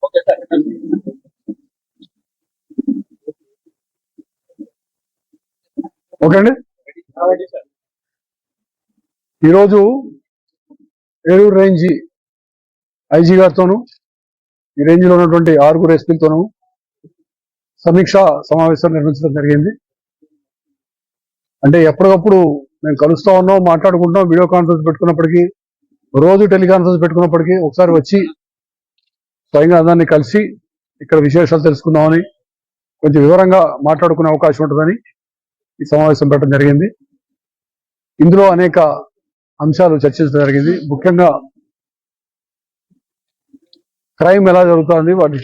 Okay అండి. ఈరోజు Eluru range IG గారితోనూ ఈ రేంజ్ లో ఉన్నటువంటి 6 ఎస్పీలతోనూ సమీక్ష సమావేశం నిర్వహించడం జరిగింది. అంటే ఎప్పటికప్పుడు మేము కలుస్తా ఉన్నాం, మాట్లాడుకుంటాం, వీడియో కాన్ఫరెన్స్ పెట్టుకున్నప్పటికీ, రోజు టెలికాన్ఫరెన్స్ పెట్టుకున్నప్పటికీ ఒకసారి వచ్చి స్వయంగా అందరినీ కలిసి ఇక్కడ విశేషాలు తెలుసుకుందామని, కొంచెం వివరంగా మాట్లాడుకునే అవకాశం ఉంటుందని ఈ సమావేశం పెట్టడం జరిగింది. ఇందులో అనేక అంశాలు చర్చించడం జరిగింది. ముఖ్యంగా క్రైమ్ ఎలా జరుగుతుంది, వాటి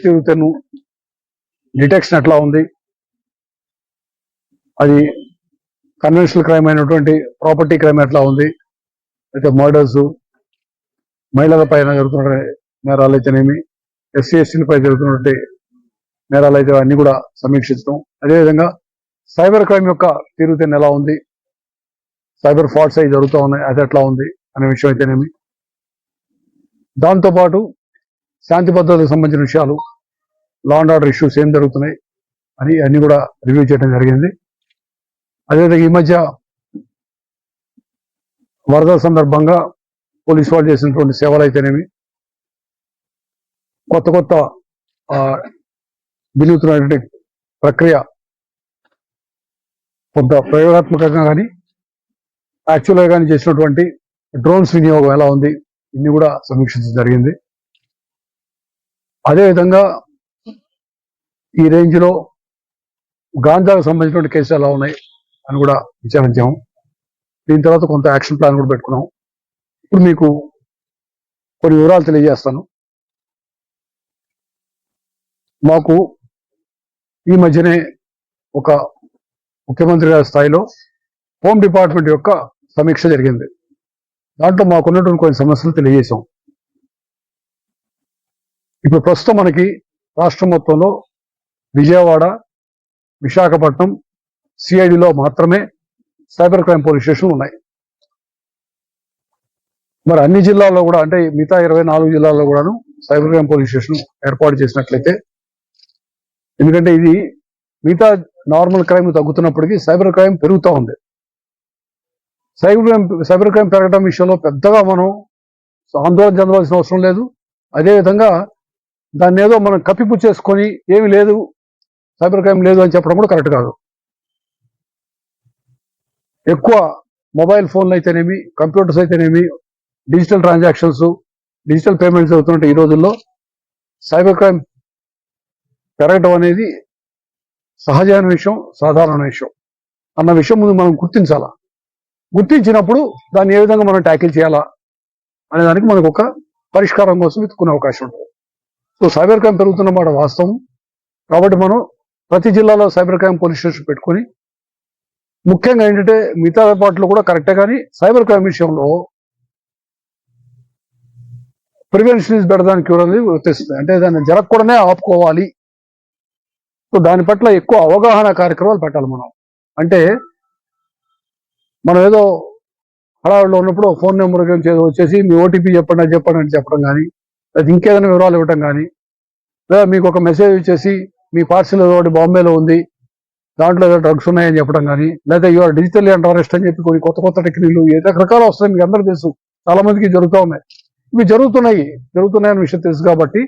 డిటెక్షన్ ఎట్లా ఉంది, అది కన్వెన్షనల్ క్రైమ్ అయినటువంటి ప్రాపర్టీ క్రైమ్ ఎట్లా ఉంది, అయితే మర్డర్స్, మహిళల పైన జరుగుతున్న నేరాలు అయితేనేమి, ఎస్సీ ఎస్టీలపై జరుగుతున్నటువంటి నేరాలు అయితే అన్ని కూడా సమీక్షించడం. అదేవిధంగా సైబర్ క్రైమ్ యొక్క తీరుతెన్ను ఎలా ఉంది, సైబర్ ఫ్రాడ్స్ అవి జరుగుతూ ఉన్నాయి, అది ఎట్లా ఉంది అనే విషయం అయితేనేమి, దాంతోపాటు శాంతి భద్రతకు సంబంధించిన విషయాలు, లా అండ్ ఆర్డర్ ఇష్యూస్ ఏం జరుగుతున్నాయి అని అన్ని కూడా రివ్యూ చేయడం జరిగింది. అదేవిధంగా ఈ మధ్య వరద సందర్భంగా పోలీసు వాళ్ళు చేసినటువంటి సేవలు అయితేనేమి, కొత్త వినూత్నమైనటువంటి ప్రక్రియ, కొంత ప్రయోగాత్మకంగా కానీ యాక్చువల్గా కానీ చేసినటువంటి డ్రోన్స్ వినియోగం ఎలా ఉంది, ఇన్ని కూడా సమీక్షించడం జరిగింది. అదేవిధంగా ఈ రేంజ్లో గాంజాకు సంబంధించినటువంటి కేసులు ఎలా ఉన్నాయి అని కూడా విచారించాము. దీని తర్వాత కొంత యాక్షన్ ప్లాన్ కూడా పెట్టుకున్నాం. ఇప్పుడు మీకు కొన్ని వివరాలు తెలియజేస్తాను. మాకు ఈ మధ్యనే ఒక ముఖ్యమంత్రి గారి స్థాయిలో హోమ్ డిపార్ట్మెంట్ యొక్క సమీక్ష జరిగింది. దాంట్లో మాకున్నటువంటి కొన్ని సమస్యలు తెలియజేశాం. ఇప్పుడు ప్రస్తుతం మనకి రాష్ట్రం మొత్తంలో విజయవాడ, విశాఖపట్నం, సిఐడిలో మాత్రమే సైబర్ క్రైమ్ పోలీస్ స్టేషన్లు ఉన్నాయి. మరి అన్ని జిల్లాల్లో కూడా, అంటే మిగతా 24 జిల్లాల్లో కూడాను సైబర్ క్రైమ్ పోలీస్ స్టేషన్ ఏర్పాటు చేసినట్లయితే, ఎందుకంటే ఇది మిగతా నార్మల్ క్రైమ్ తగ్గుతున్నప్పటికీ సైబర్ క్రైమ్ పెరుగుతూ ఉంది. సైబర్ క్రైమ్ పెరగడం విషయంలో పెద్దగా మనం ఆందోళన చెందవలసిన అవసరం లేదు. అదేవిధంగా దాన్ని ఏదో మనం కప్పిపుచ్చేసుకొని ఏమి లేదు, సైబర్ క్రైమ్ లేదు అని చెప్పడం కూడా కరెక్ట్ కాదు. ఎక్కువ మొబైల్ ఫోన్లు అయితేనేమి, కంప్యూటర్స్ అయితేనేమి, డిజిటల్ ట్రాన్సాక్షన్స్, డిజిటల్ పేమెంట్స్ అవుతున్నట్టు ఈ రోజుల్లో సైబర్ క్రైమ్ పెరగడం అనేది సహజమైన విషయం, సాధారణ విషయం అన్న విషయం ముందు మనం గుర్తించాలా. గుర్తించినప్పుడు దాన్ని ఏ విధంగా మనం ట్యాకిల్ చేయాలా అనే దానికి మనకు ఒక పరిష్కారం కోసం వెతుక్కునే అవకాశం ఉంటుంది. సో సైబర్ క్రైమ్ పెరుగుతున్న మాట వాస్తవం. కాబట్టి మనం ప్రతి జిల్లాలో సైబర్ క్రైమ్ పోలీస్ స్టేషన్ పెట్టుకొని, ముఖ్యంగా ఏంటంటే మిగతా ఏర్పాట్లు కూడా కరెక్టే, కానీ సైబర్ క్రైమ్ విషయంలో prevention is better than cure అనేది వర్తిస్తుంది. అంటే దాన్ని జరగకూడనే ఆపుకోవాలి. సో దాని పట్ల ఎక్కువ అవగాహన కార్యక్రమాలు పెట్టాలి మనం. అంటే మనం ఏదో హడావిడిలో ఉన్నప్పుడు ఫోన్ నెంబర్ వచ్చేసి మీ ఓటీపీ చెప్పండి అని చెప్పడం కానీ, లేదా ఇంకేదైనా వివరాలు ఇవ్వటం కానీ, లేదా మీకు ఒక మెసేజ్ ఇచ్చేసి మీ పార్సిల్ ఒకటి బాంబేలో ఉంది, దాంట్లో ఏదో డ్రగ్స్ ఉన్నాయని చెప్పడం కానీ, లేదా యూఆర్ డిజిటల్లీ అండర్ అరెస్ట్ అని చెప్పి కొన్ని కొత్త టెక్నిక్లు రకరకాలు వస్తాయి. మీకు అందరూ తెలుసు, చాలా మందికి జరుగుతూ ఉన్నాయి. ఇవి జరుగుతున్నాయని విషయం తెలుసు. కాబట్టి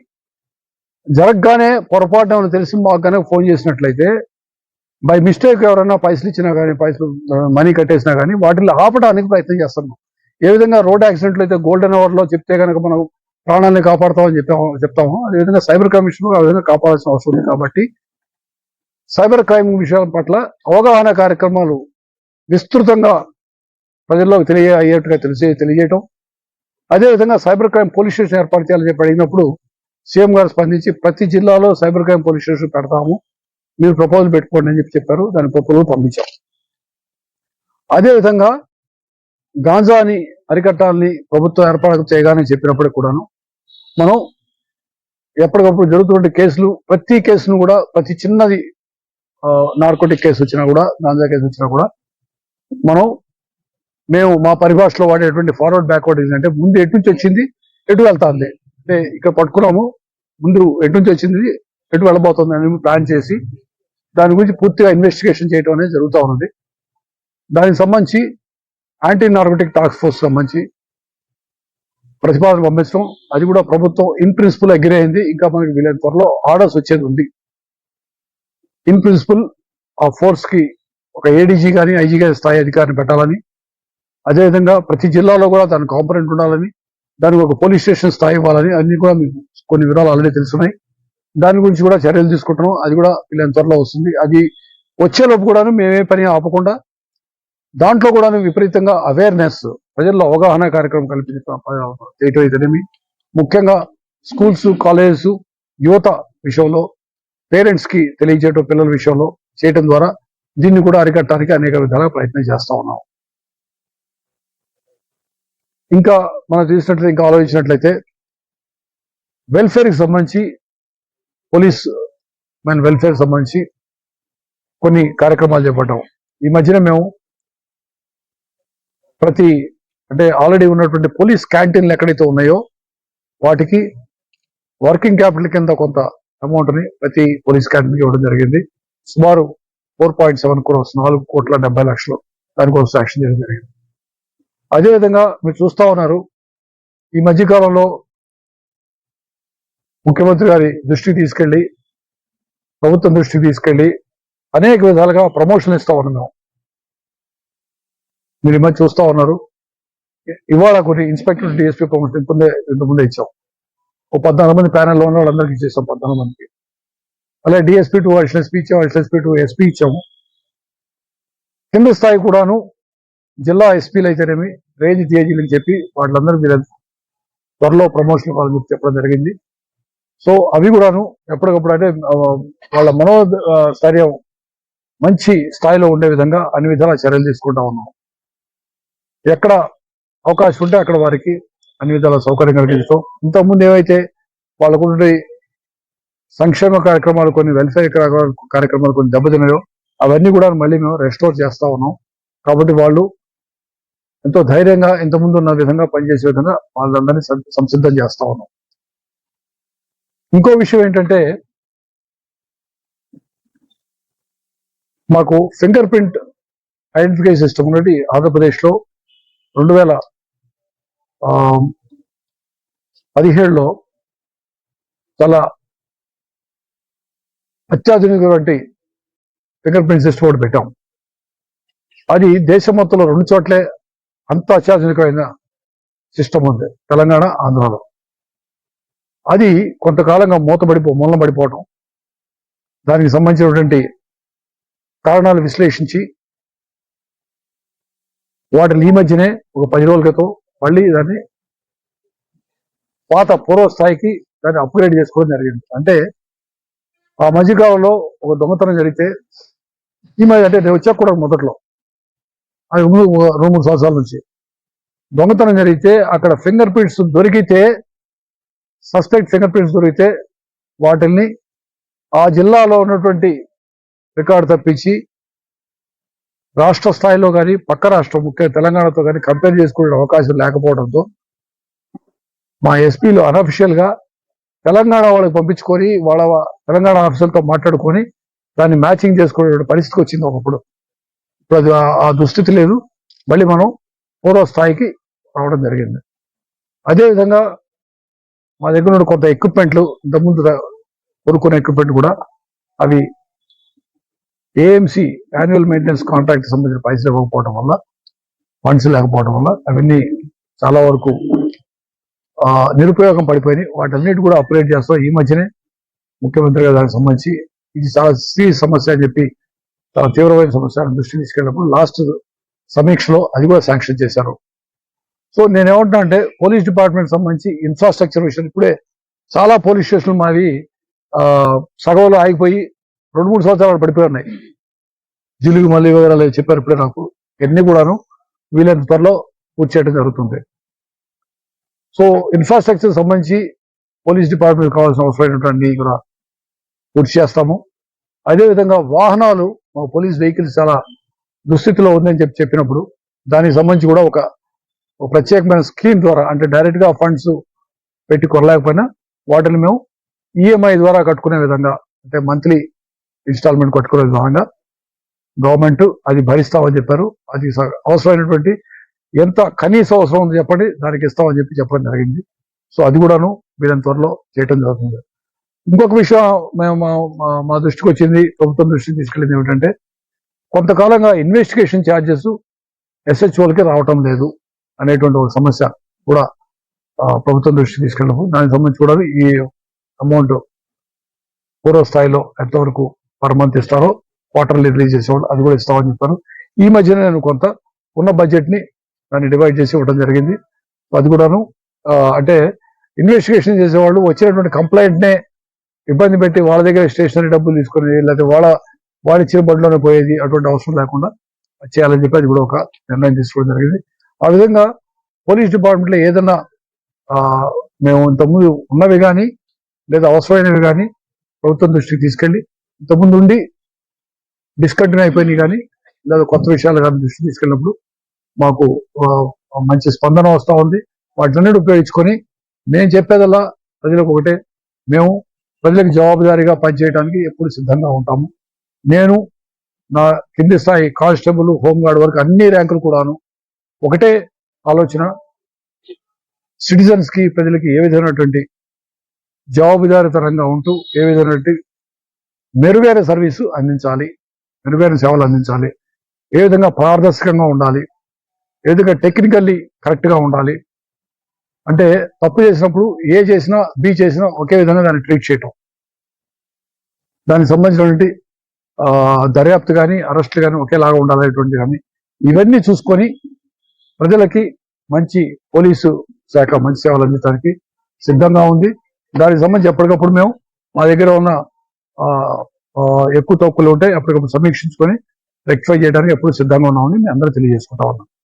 జరగగానే పొరపాటు ఏమైనా తెలిసి మాకు కానీ ఫోన్ చేసినట్లయితే, బై మిస్టేక్ ఎవరైనా పైసలు ఇచ్చినా కానీ, మనీ కట్టేసినా కానీ వాటిని ఆపడానికి ప్రయత్నం చేస్తున్నాం. ఏ విధంగా రోడ్ యాక్సిడెంట్లు అయితే గోల్డెన్ అవర్లో చెప్తే కనుక మనం ప్రాణాలను కాపాడుతామని చెప్తాము, అదేవిధంగా సైబర్ క్రైమ్ విషయంలో ఆ విధంగా కాపాడాల్సిన అవసరం ఉంది. కాబట్టి సైబర్ క్రైమ్ విషయాల పట్ల అవగాహన కార్యక్రమాలు విస్తృతంగా ప్రజల్లోకి తెలియజేట్టుగా తెలియజేయటం, అదేవిధంగా సైబర్ క్రైమ్ పోలీస్ స్టేషన్ ఏర్పాటు చేయాలని చెప్పి అడిగినప్పుడు సీఎం గారు స్పందించి ప్రతి జిల్లాలో సైబర్ క్రైమ్ పోలీస్ స్టేషన్ పెడతాము, మీరు ప్రపోజల్ పెట్టుకోండి అని చెప్పారు. దాని ప్రపోజల్ పంపించాం. అదేవిధంగా గాంజాని అరికట్టాలని ప్రభుత్వం ఏర్పాటు చేయగానే చెప్పినప్పుడు కూడాను మనం ఎప్పటికప్పుడు జరుగుతున్న కేసులు, ప్రతి కేసును కూడా, ప్రతి చిన్నది నార్కోటిక్ కేసు వచ్చినా కూడా, గాంజా కేసు వచ్చినా కూడా మేము మా పరిభాషలో వాడేటువంటి ఫార్వర్డ్ బ్యాక్వర్డ్ ఏంటంటే ముందు ఎటు నుంచి వచ్చింది, ఎటు వెళ్తాంది. అంటే ఇక్కడ పట్టుకున్నాము, ముందు ఎటు నుంచి వచ్చింది, ఎటు వెళ్ళబోతుంది అని ప్లాన్ చేసి దాని గురించి పూర్తిగా ఇన్వెస్టిగేషన్ చేయడం అనేది జరుగుతూ ఉన్నది. దానికి సంబంధించి యాంటీ నార్కోటిక్ టాస్క్ ఫోర్స్ సంబంధించి ప్రతిపాదన పంపించడం, అది కూడా ప్రభుత్వం ఇన్ ప్రిన్సిపల్ అగ్రి అయింది. ఇంకా మనకి వీలైన త్వరలో ఆర్డర్స్ వచ్చేది ఉంది. ఇన్ ప్రిన్సిపల్ ఆ ఫోర్స్ కి ఒక ఏడీజీ కానీ ఐజీ గారి స్థాయి అధికారిని పెట్టాలని, అదేవిధంగా ప్రతి జిల్లాలో కూడా దాని కాంపనెంట్ ఉండాలని, దానికి ఒక పోలీస్ స్టేషన్ స్థాయి ఇవ్వాలని, అన్ని కూడా మీకు కొన్ని వివరాలు ఆల్రెడీ తెలుసున్నాయి. దాని గురించి కూడా చర్యలు తీసుకుంటున్నాం. అది కూడా వీళ్ళని త్వరలో వస్తుంది. అది వచ్చేలోపు కూడాను మేమే పని ఆపకుండా దాంట్లో కూడా విపరీతంగా అవేర్నెస్, ప్రజల్లో అవగాహన కార్యక్రమం చేయటం అయితేనేమి, ముఖ్యంగా స్కూల్స్, కాలేజెస్, యువత విషయంలో పేరెంట్స్ కి తెలియజేయటం, పిల్లల విషయంలో చేయటం ద్వారా దీన్ని కూడా అరికట్టడానికి అనేక విధాలుగా ప్రయత్నం చేస్తా ఉన్నాం. ఇంకా మనం చూసినట్లయితే, ఇంకా ఆలోచించినట్లయితే వెల్ఫేర్కి సంబంధించి, పోలీస్ మన వెల్ఫేర్ సంబంధించి కొన్ని కార్యక్రమాలు చేపట్టాం. ఈ మధ్యన మేము అంటే ఆల్రెడీ ఉన్నటువంటి పోలీస్ క్యాంటీన్లు ఎక్కడైతే ఉన్నాయో వాటికి వర్కింగ్ క్యాపిటల్ కింద కొంత అమౌంట్ ని ప్రతి పోలీస్ క్యాంటీన్కి ఇవ్వడం జరిగింది. సుమారు 4.7 crores, 4,70,00,000 దానికోసం యాక్షన్ చేయడం జరిగింది. అదేవిధంగా మీరు చూస్తా ఉన్నారు, ఈ మధ్యకాలంలో ముఖ్యమంత్రి గారి దృష్టికి తీసుకెళ్లి, ప్రభుత్వం దృష్టికి తీసుకెళ్లి అనేక విధాలుగా ప్రమోషన్ ఇస్తా ఉన్నాం. మీరు ఈ మధ్య చూస్తా ఉన్నారు, ఇవాళ కొన్ని ఇన్స్పెక్టర్ డిఎస్పీ ప్రమోషన్ ఇంతకుముందే ఇచ్చాం. ఓ 14 మంది ప్యానెల్లో ఉన్న వాళ్ళందరికీ ఇచ్చేసాం, 14 మందికి. అలాగే డిఎస్పీ టు అడిషనల్ ఎస్పీ ఇచ్చాము, అడిషనల్ ఎస్పీ టు ఎస్పీ ఇచ్చాము. కింద స్థాయి కూడాను జిల్లా ఎస్పీలు అయితేనేమి, రేంజ్ డిఐజీలని చెప్పి వాళ్ళందరూ మీరు త్వరలో ప్రమోషన్ కావాలని చెప్పడం జరిగింది. సో అవి కూడాను ఎప్పటికప్పుడు అంటే వాళ్ళ మనోస్థైర్యం మంచి స్థాయిలో ఉండే విధంగా అన్ని విధాలా చర్యలు తీసుకుంటా ఉన్నాం. ఎక్కడ అవకాశం ఉంటే అక్కడ వారికి అన్ని విధాల సౌకర్యం కలిగిస్తాం. ఇంతకుముందు ఏవైతే వాళ్ళకు సంక్షేమ కార్యక్రమాలు, కొన్ని వెల్ఫేర్ కార్యక్రమాలు కొన్ని దెబ్బతిన్నాయో అవన్నీ కూడా మళ్ళీ మేము రెస్టోర్ చేస్తా ఉన్నాం. కాబట్టి వాళ్ళు ఎంతో ధైర్యంగా ఇంతకుముందు ఉన్న విధంగా పనిచేసే విధంగా వాళ్ళందరినీ సంసిద్ధం చేస్తా ఉన్నాం. ఇంకో విషయం ఏంటంటే, మాకు ఫింగర్ ప్రింట్ ఐడెంటిఫికేషన్ సిస్టమ్ ఉన్నది ఆంధ్రప్రదేశ్ లో 2017లో చాలా అత్యాధునికటువంటి ఫింగర్ ప్రింట్ సిస్టమ్ ఒకటి పెట్టాం. అది దేశం మొత్తంలో 2 చోట్లే అంత అత్యాధునికమైన సిస్టమ్ ఉంది, తెలంగాణ, ఆంధ్రాలో. అది కొంతకాలంగా మూలన పడిపోవటం, దానికి సంబంధించినటువంటి కారణాలు విశ్లేషించి వాటిని ఈ మధ్యనే ఒక 10 రోజుల క్రితం మళ్ళీ దాన్ని పాత పూర్వ స్థాయికి దాన్ని అప్గ్రేడ్ చేసుకోవడం జరిగింది. అంటే ఆ మధ్యకాలంలో ఒక దొంగతనం జరిగితే, ఈ మధ్య అంటే నేను వచ్చాక కూడా మొదట్లో అది 2-3 సంవత్సరాల నుంచి దొంగతనం జరిగితే అక్కడ ఫింగర్ ప్రింట్స్ దొరికితే, సస్పెక్ట్ ఫింగర్ ప్రింట్స్ దొరికితే వాటిల్ని ఆ జిల్లాలో ఉన్నటువంటి రికార్డు తప్పించి రాష్ట్ర స్థాయిలో కానీ పక్క రాష్ట్రం ముఖ్యంగా తెలంగాణతో కానీ కంపేర్ చేసుకునే అవకాశం లేకపోవడంతో మా ఎస్పీలు అనఫిషియల్ గా తెలంగాణ వాళ్ళకి పంపించుకొని వాళ్ళ తెలంగాణ ఆఫీసర్లతో మాట్లాడుకొని దాన్ని మ్యాచింగ్ చేసుకునే పరిస్థితికి వచ్చింది ఒకప్పుడు. ఇప్పుడు అది ఆ దుస్థితి లేదు, మళ్ళీ మనం పూర్వ స్థాయికి రావడం జరిగింది. అదేవిధంగా మా దగ్గర ఉన్న కొంత ఎక్విప్మెంట్లు, ఇంతకుముందు కొనుక్కునే ఎక్విప్మెంట్ కూడా అవి ఏఎంసీ యాన్యువల్ మెయింటెనెన్స్ కాంట్రాక్ట్ సంబంధించిన పైసలు ఇవ్వకపోవడం వల్ల, ఫండ్స్ లేకపోవడం వల్ల అవన్నీ చాలా వరకు నిరుపయోగం పడిపోయినాయి. వాటన్నిటి కూడా అప్గ్రేడ్ చేస్తాం. ఈ మధ్యనే ముఖ్యమంత్రి గారు దానికి సంబంధించి ఇది చాలా సీరియస్ సమస్య అని చెప్పి, చాలా తీవ్రమైన సమస్య దృష్టికి తీసుకెళ్ళినప్పుడు లాస్ట్ సమీక్షలో అది కూడా శాంక్షన్ చేశారు. సో నేనేమంటున్నా అంటే, పోలీస్ డిపార్ట్మెంట్ సంబంధించి ఇన్ఫ్రాస్ట్రక్చర్ విషయం ఇప్పుడే చాలా పోలీస్ స్టేషన్లు మావి సగంలో ఆగిపోయి 2-3 సంవత్సరాలు పడిపోయి ఉన్నాయి. జిలుగు మళ్ళీ వివరాలు చెప్పారు ఇప్పుడే నాకు. ఇవన్నీ కూడాను వీలైనంత త్వరలో పూర్తి చేయడం జరుగుతుంది. సో ఇన్ఫ్రాస్ట్రక్చర్ సంబంధించి పోలీస్ డిపార్ట్మెంట్ కావాల్సిన అవసరమైనటువంటి కూడా పూర్తి చేస్తాము. అదేవిధంగా వాహనాలు, మా పోలీస్ వెహికల్స్ చాలా దుస్థితిలో ఉందని చెప్పినప్పుడు దానికి సంబంధించి కూడా ఒక ప్రత్యేకమైన స్కీమ్ ద్వారా, అంటే డైరెక్ట్ గా ఫండ్స్ పెట్టి కొనలేకపోయినా వాటిని మేము ఈఎంఐ ద్వారా కట్టుకునే విధంగా, అంటే మంత్లీ ఇన్స్టాల్మెంట్ కట్టుకునే విధంగా గవర్నమెంట్ అది భరిస్తామని చెప్పారు. అది అవసరమైనటువంటి ఎంత కనీస అవసరం ఉంది చెప్పండి, దానికి ఇస్తామని చెప్పడం జరిగింది. సో అది కూడాను వీళ్ళని త్వరలో చేయడం జరుగుతుంది. ఇంకొక విషయం మేము మా దృష్టికి వచ్చింది, ప్రభుత్వం దృష్టికి తీసుకెళ్ళింది ఏమిటంటే, కొంతకాలంగా ఇన్వెస్టిగేషన్ ఛార్జెస్ ఎస్హెచ్ఓలకి రావటం లేదు అనేటువంటి ఒక సమస్య కూడా ప్రభుత్వం దృష్టికి తీసుకెళ్ళినప్పుడు దానికి సంబంధించి కూడా ఈ అమౌంట్ పూర్వ స్థాయిలో ఎంతవరకు పర్ మంత్ ఇస్తారో క్వార్టర్లీ రిలీజ్ చేసేవాళ్ళు అది కూడా ఇస్తామని చెప్పారు. ఈ మధ్యన నేను కొంత ఉన్న బడ్జెట్ ని దాన్ని డివైడ్ చేసి ఇవ్వడం జరిగింది. అది కూడాను అంటే ఇన్వెస్టిగేషన్ చేసేవాళ్ళు వచ్చినటువంటి కంప్లైంట్ నే ఇబ్బంది పెట్టి వాళ్ళ దగ్గర స్టేషనరీ డబ్బులు తీసుకుని లేకపోతే వాళ్ళ ఇచ్చిన బండిలోనే పోయేది అటువంటి అవసరం లేకుండా చేయాలని చెప్పి అది కూడా ఒక నిర్ణయం తీసుకోవడం జరిగింది. ఆ విధంగా పోలీస్ డిపార్ట్మెంట్ లో ఏదైనా మేము ఇంతకుముందు ఉన్నవి కానీ లేదా అవసరమైనవి కానీ ప్రభుత్వం దృష్టికి తీసుకెళ్లి ఇంతకుముందు ఉండి డిస్కంటిన్యూ అయిపోయినాయి కానీ లేదా కొత్త విషయాలు కానీ దృష్టికి తీసుకెళ్ళినప్పుడు మాకు మంచి స్పందన వస్తూ ఉంది. వాటిని ఉపయోగించుకొని నేను చెప్పేదల్లా ప్రజలకు ఒకటే, మేము ప్రజలకు జవాబుదారీగా పనిచేయడానికి ఎప్పుడు సిద్ధంగా ఉంటాము. నేను నా కింది స్థాయి కానిస్టేబుల్, హోంగార్డ్ వరకు అన్ని ర్యాంకులు కూడాను ఒకటే ఆలోచన, సిటిజన్స్ కి ప్రజలకి ఏ విధమైనటువంటి జవాబుదారీతనంగా ఉంటూ ఏ విధమైనటువంటి మెరుగైన సర్వీసు అందించాలి, మెరుగైన సేవలు అందించాలి, ఏ విధంగా పారదర్శకంగా ఉండాలి, ఏ విధంగా టెక్నికల్లీ కరెక్ట్ గా ఉండాలి. అంటే తప్పు చేసినప్పుడు ఏ చేసినా బి చేసినా ఒకే విధంగా దాన్ని ట్రీట్ చేయటం, దానికి సంబంధించినటువంటి దర్యాప్తు కానీ అరెస్టులు కానీ ఒకేలాగా ఉండాలనేటువంటి కానీ ఇవన్నీ చూసుకొని ప్రజలకి మంచి పోలీసు శాఖ మంచి సేవలు అందించడానికి సిద్ధంగా ఉంది. దానికి సంబంధించి ఎప్పటికప్పుడు మేము మా దగ్గర ఉన్న ఎక్కువ తక్కువలు ఉంటాయి అప్పటికప్పుడు సమీక్షించుకొని రెక్టిఫై చేయడానికి ఎప్పుడు సిద్ధంగా ఉన్నామని మేము అందరూ తెలియజేసుకుంటా ఉన్నాం.